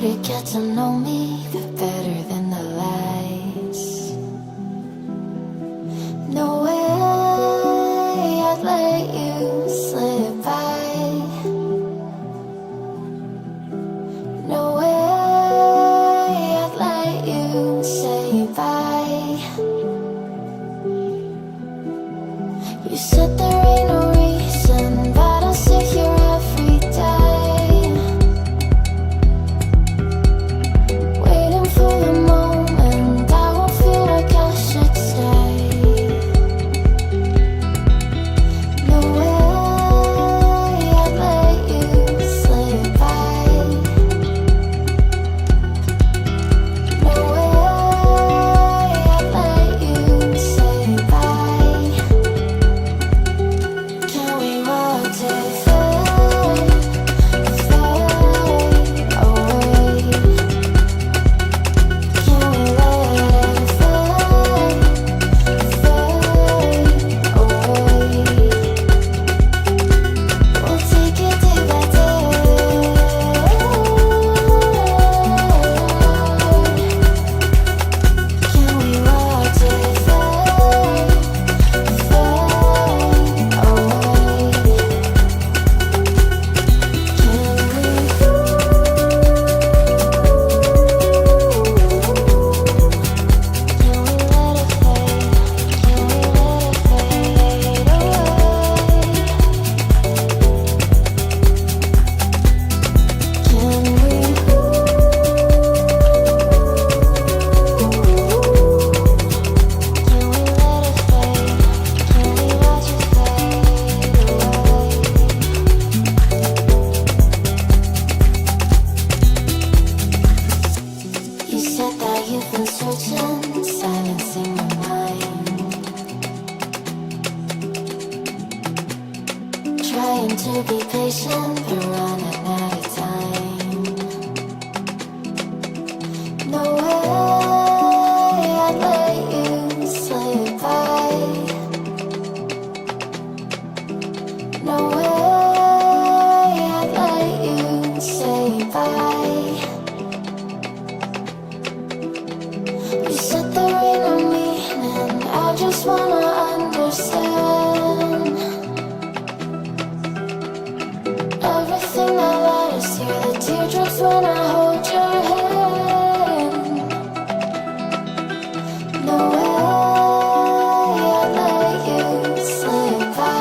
to get to know me, the better than the lies. No way I'd let you slip by. No way I'd let you say bye. You said there ain't no reason, but I'll sit here every day, waiting for the moment I won't feel like I should stay. No way I'd let you slip by. No way I'd let you say bye. Can we watch it fade, fade away? Can we let it fade, fade away? We'll take it day by day. Can we watch it fade, fade away? You said that you've been searching, silencing your mind, trying to be patient, but running out of time. No way I'd let you slip by. No way I'd let you say bye. You said there ain't no meaning, I just wanna understand everything that matters here, the teardrops when I hold your hand. No way I'd let you slip by.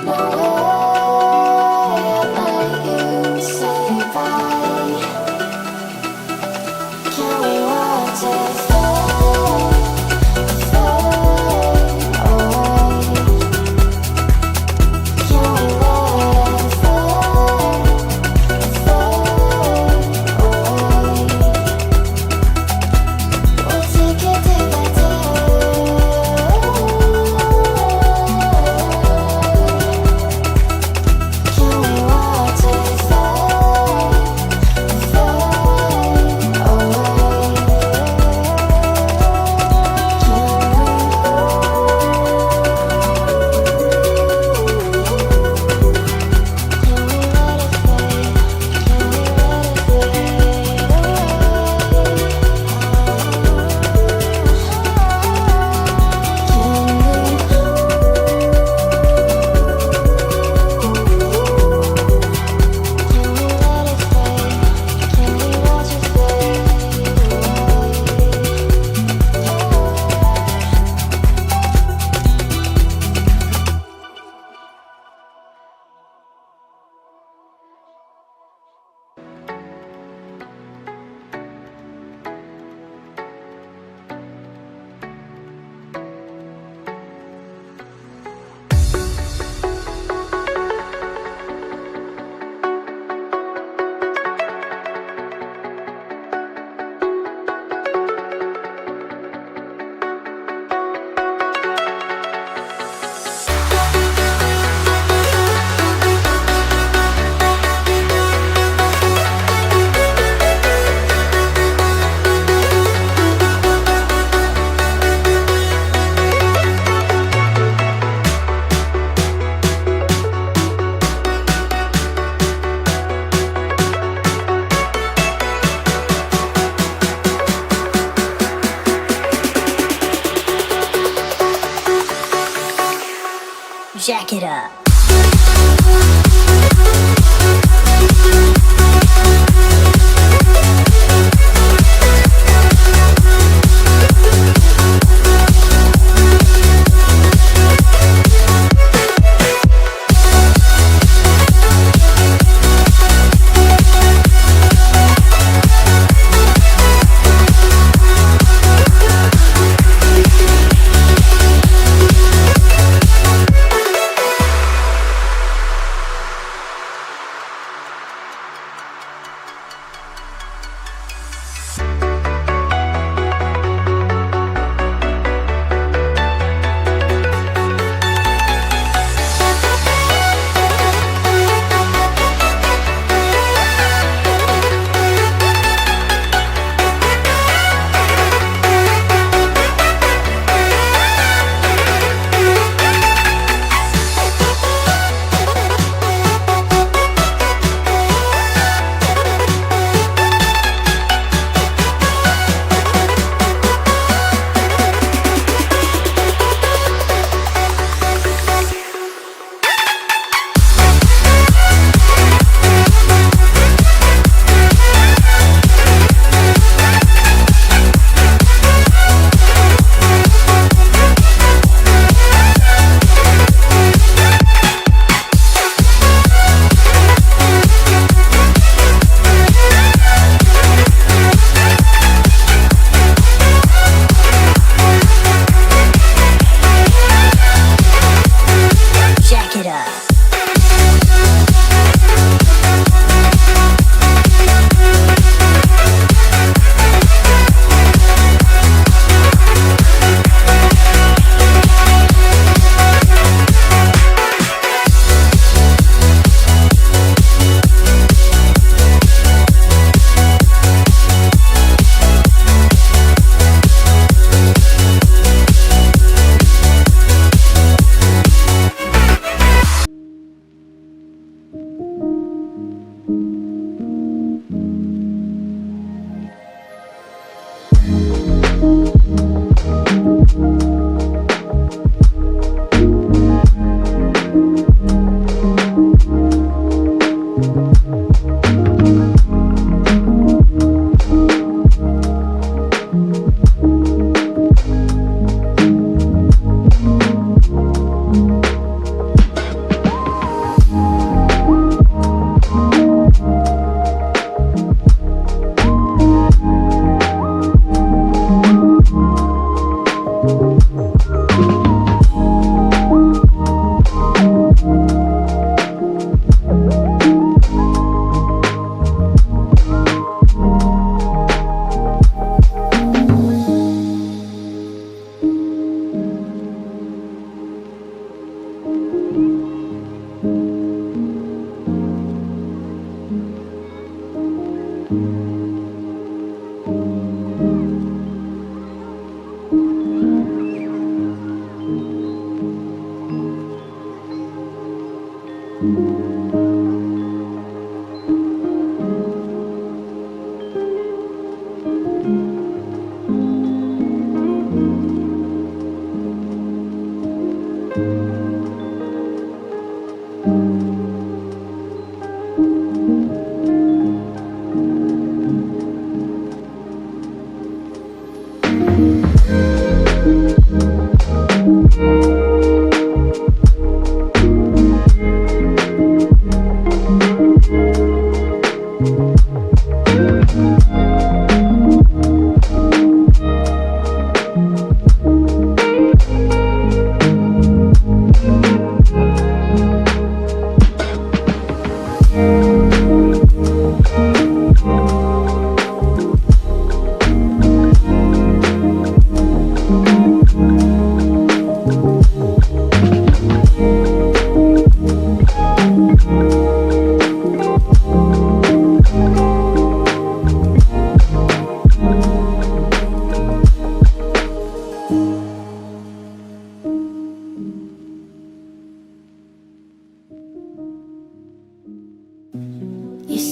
No way I'd let you say bye. Can we watch it fade, fade away? Can we let it fade, fade away? We'll take it day by day.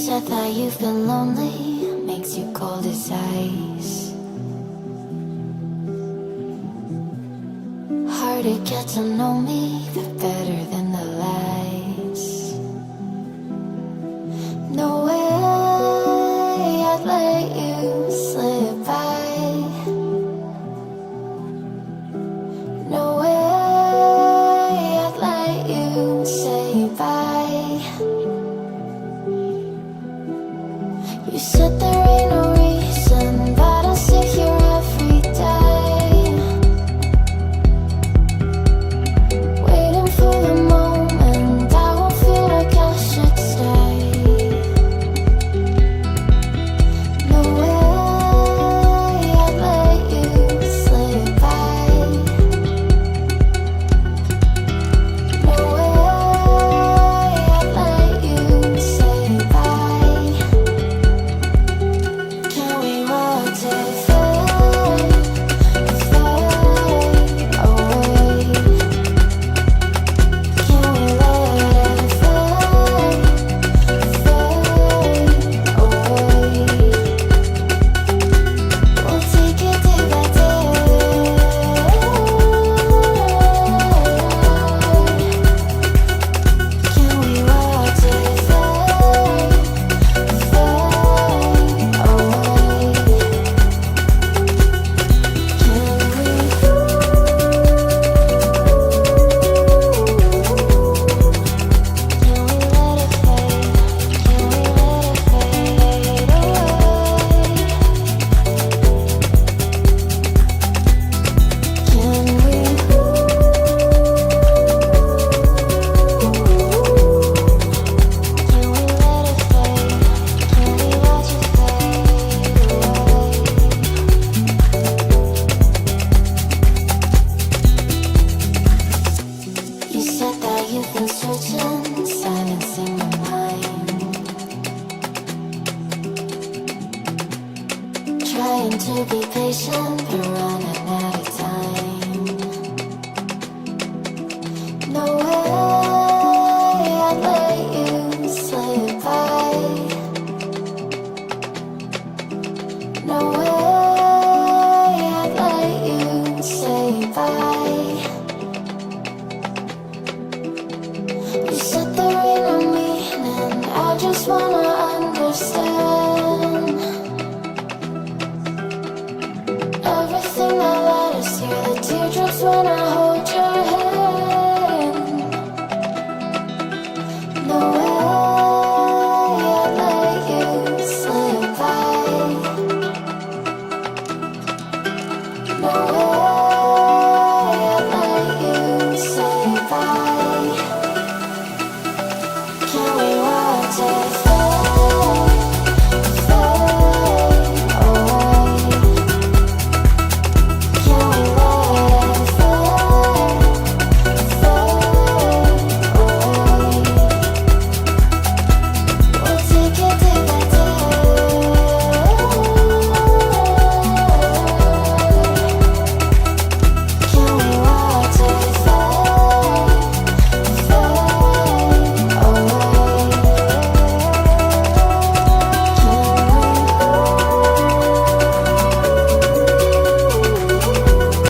said that you've been lonely, makes you cold as ice. Hard to get to know me, the better than the lies. by. You said there ain't no reason, but I sit here every day, waiting for the moment I won't feel like I should stay. No way I'd let you slip by. No way I'd let you say bye. Can we watch it fade, fade away? Can we let it fade, fade away? We'll take it day by day. Can we watch it fade, fade away? You said that you've been searching, silencing my mind, trying to be patient but running